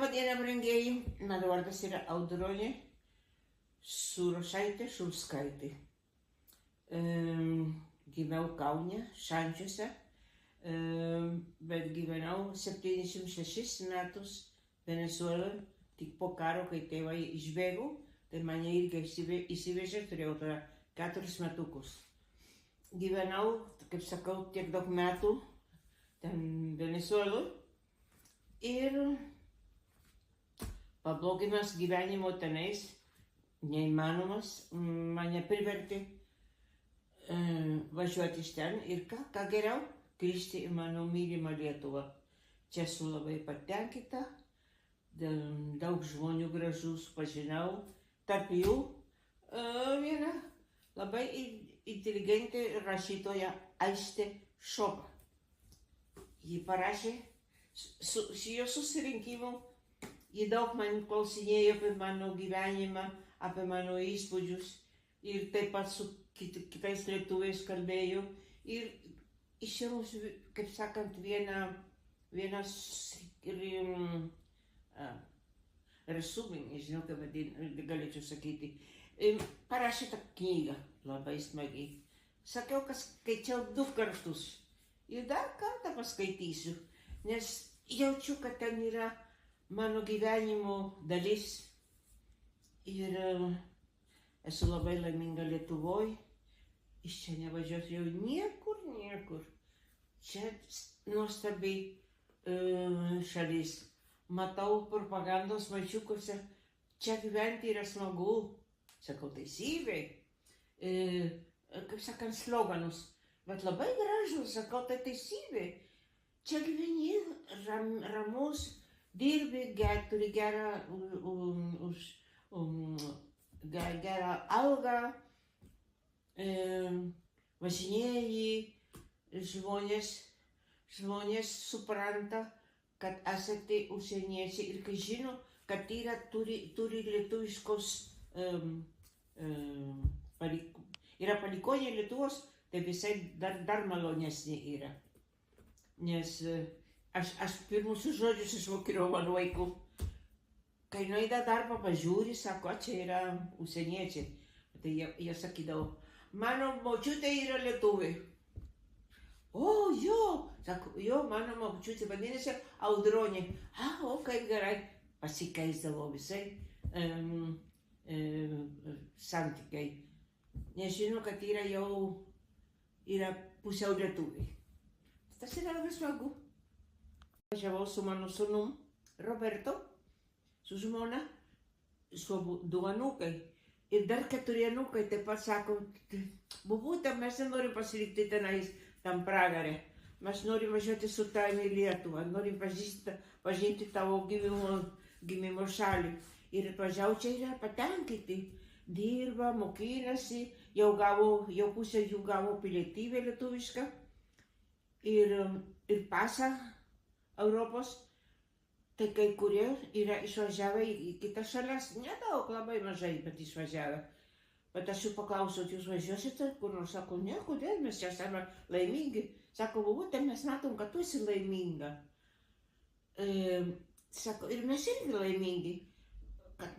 Labą dieną, brangieji. Mano vardas yra Audronė Surošaitė Šulskaitė. Gimiau Kaune, Šančiuose, bet gyvenau 76 metus Venezueloje. Tik po karo, kai tėvai išbėgo, tai mane irgi įsivežė, turėjau tada 4 metukus. Gyvenau, kaip sakau, tiek daug metų ten Venezueloje ir pablogimas gyvenimo tenais, neįmanomas, mane privertė važiuoti iš ten ir ką geriau, grįžti į mano mylimą Lietuvą. Čia esu labai patenkinta, daug žmonių gražų pažinau, tarp jų viena labai inteligentė rašytoja Aistė Šoba. Ji parašė, su jo susirinkimu, ji daug man klausinėjo apie mano gyvenimą, apie mano įspūdžius ir taip pat su kitais lietuviais kalbėjo. Ir išėmus, kaip sakant, vienas resumė, nežinau, kaip galėčiau sakyti, parašė tą knygą labai smagiai. Sakiau, kad skaičiau 2 kartus ir dar kartą paskaitysiu, nes jaučiu, kad ten yra mano gyvenimo dalis ir esu labai laiminga Lietuvoje. Iš čia nevažiuosiu jau niekur. Čia nuostabi šalis. Matau propagandos mačiukuose, čia gyventi yra smagu, sakau teisybė, kaip sakant, sloganus, bet labai gražus, sakau, tai teisybė. Čia gyveni ramus, dirbi, turi gerą algą, važinėji, žmonės supranta, kad esate užsieniečiai ir kai žino, kad turi lietuviškos, yra palikonė Lietuvos, tai visai dar malonesnė yra. Nes aš pirmusius žodžius išmokėjau mano vaikų. Kai nueina darbą pažiūri, sako, čia yra užsieniečiai. Tai jie sakydavo, mano močiutė yra lietuvė. O, jo, sako, jo, mano močiutė vadinasi Audronė. O, kaip gerai, pasikeisdavo visai santykiai. Nežinau, kad yra pusiau lietuviai. Tas yra labai smagu. Važiavau su mano sūnum Roberto, su žmona, su 2 anūkai. Ir dar 4 anūkai taip pat sako, bubutė, mes nenorim pasilikti tenais, tam pragare. Mes norim važiuoti su tavimi į Lietuvą, norim pažinti tavo gimimo šalį. Ir atvažiavo čia yra patenkinti, dirba, mokinasi, jau pusė jų gavo pilietybę lietuvišką ir pasą Europos. Tai kai kurie yra išvažiavę į kitas šalis, nedaug, labai mažai, bet išvažiavę. Bet aš jų paklausiau, jūs važiuosite kur nors, sako, ne, kodėl mes čia esame laimingi. Sako, bubutė, mes matom, kad tu esi laiminga. Sako, ir mes irgi laimingi.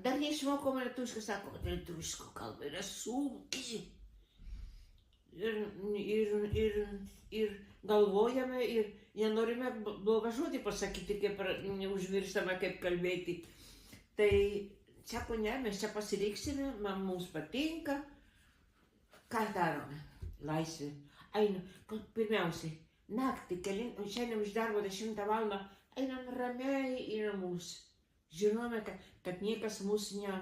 Dar neišmokome lietuviškai, sako, kad lietuviško kalba yra sunki. Ir galvojame, ir nenorime blogą žodį pasakyti, kaip užmirštame, kaip kalbėti. Tai sako, ne, mes čia pasiliksime, mums patinka. Ką darome? Laisvė. Einu, pirmiausiai, naktį, šiandien iš darbo 10 valandą, einam ramiai į namus. Žinome, kad niekas mūsų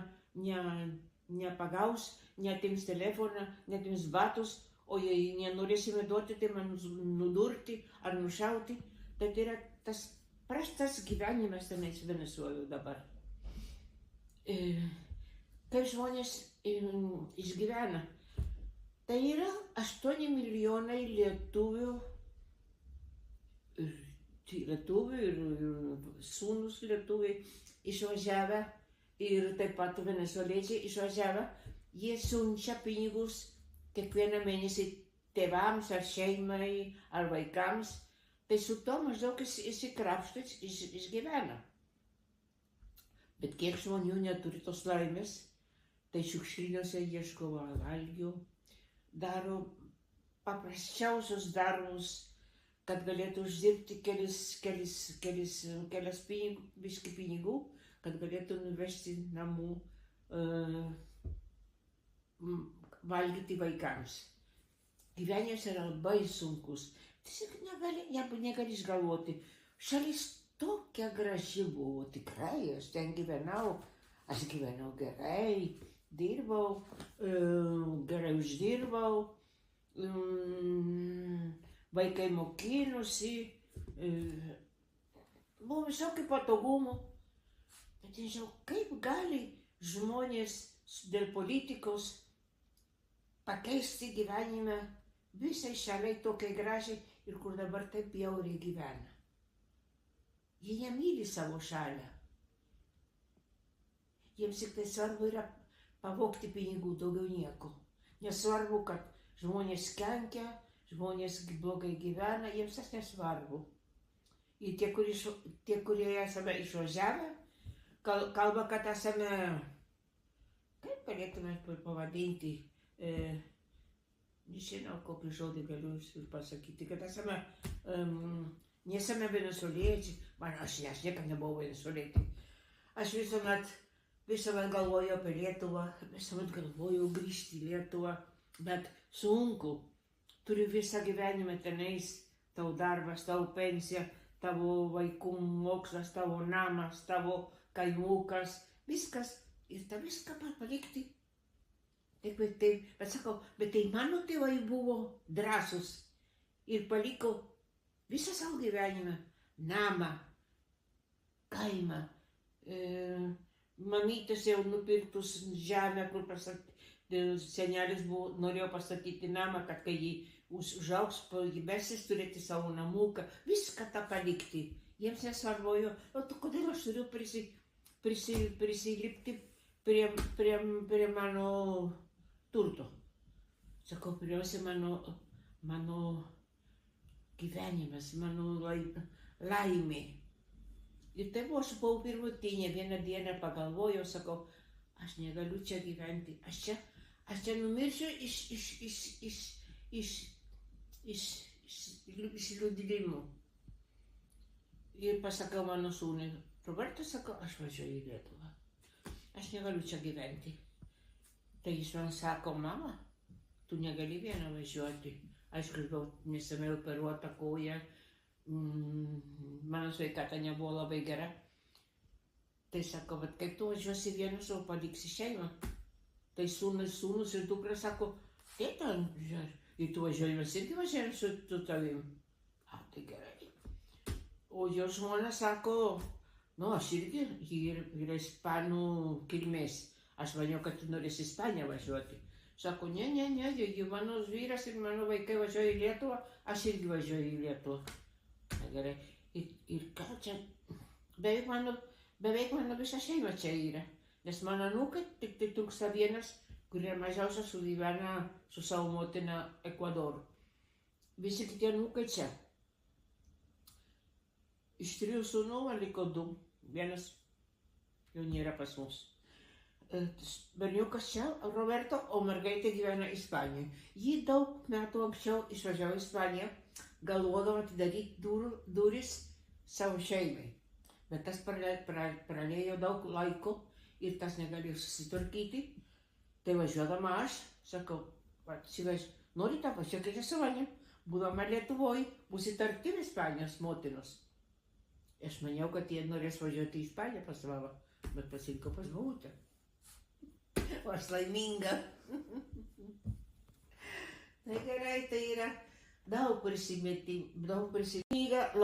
nepagaus, neatims telefoną, neatims batus, o jei nenorėsime duoti, tai man nudurti ar nušauti. Tai yra tas prastas gyvenimas tenais Venezueloje dabar. Kaip žmonės išgyvena. Tai yra 8 milijonai lietuvių ir sūnus lietuviai išvažiavę ir taip pat venezueliečiai išvažiavę. Jie siunčia pinigus kiekvieną mėnesį tėvams ar šeimai ar vaikams. Tai su to maždaug išsikrapšto, išgyvena. Bet kiek žmonių neturi tos laimės, tai šiukšlynuose ieško valgių, daro paprasčiausius darbus, kad galėtų uždirbti kelias pinigų, kad galėtų nuvežti namų valgyti vaikams. Gyvenimas yra labai sunkus. Tiesiog negali išgalvoti. Šalis tokia graži buvo, tikrai, aš ten gyvenau gerai, dirbau, gerai uždirbau, vaikai mokinosi, buvo visokių patogumų. Bet nežinau, kaip gali žmonės dėl politikos pakeisti gyvenimą visai šaliai tokiai gražiai ir kur dabar taip bjauriai gyvena. Jie nemyli savo šalį. Jiems tik tai svarbu yra pavogti pinigų, daugiau nieko. Nesvarbu, kad žmonės kenkia, žmonės blogai gyvena, jiems tas nesvarbu. Ir tie, kurie esame išvažiavę, kalba, kad esame, kaip galėtume pavadinti, nežinau, kokį žodį galiu pasakyti, kad esame, nesame venezueliečiai, aš niekada nebuvau venezuelietė. Aš visuomet galvoju apie Lietuvą, visuomet galvoju grįžti į Lietuvą, bet sunku. Turi visą gyvenimą tenais, tavo darbas, tavo pensija, tavo vaikų mokslas, tavo namas, tavo kaimukas, viskas. Ir tą viską palikti. Bet sakau, bet tai mano tėvai buvo drąsus ir paliko visą savo gyvenimą, namą, kaimą, mamytės jau nupirktus žemę, kur senelis norėjo pastatyti namą, kad kai jį užaugs, gyvensis turėti savo namuką, viską tą palikti. Jiems nesvarbu, kodėl aš turiu prisilipti prie mano turto. Sakau, pirmiausia, mano gyvenimas, mano laimė. Ir taip aš buvau pirmutinė, vieną dieną pagalvojau, sakau, aš negaliu čia gyventi, aš čia numirsiu iš liūdėjimų. Ir pasakau mano sūnui, Robertas, sakau, aš važiuoju į Lietuvą, aš negaliu čia gyventi. Tai jis man sako, mama, tu negali vieną važiuoti. Aišku, neseniai operuota koja, mano sveikata nebuvo labai gera. Tai sako, bet kaip tu važiuosi vienas, o paliksi šeimą? Tai sūnus ir dukra sako, tėta, ir tu važiuoji, mes irgi važiuojam su tavim. Tai gerai. O jo žmona sako, aš irgi, ji yra ispanų kilmės. Aš maniau, kad tu norėsi Ispaniją važiuoti. Sako, ne, mano vyras ir mano vaikai važiuoja į Lietuvą, aš irgi važiuoju į Lietuvą. Na gerai. Ir ką čia, beveik mano visa šeima čia yra. Nes mano anūkai tik tai trūksta vienas, kurie mažiausia sugyvena su savo motina Ekvadoru. Visi kiti anūkai čia. Iš 3 sūnų man liko 2. Vienas jau nėra pas mus. Berniukas čia, Roberto, o mergaitė gyvena Ispanijoje. Ji daug metų anksčiau išvažiavo į Ispaniją, galvodama atidaryti duris savo šeimai. Bet tas pralėjo daug laiko ir tas negalėjo susitvarkyti. Tai važiuodama aš, sakau, norite važiuokite su manim, būdama Lietuvoje, būsit arti Ispanijos motinos. Aš maniau, kad jie norės važiuoti į Ispaniją pas mamą, bet pasirinko pas mamutę. O aš laiminga. Tai gerai, tai yra daug prisiminimų.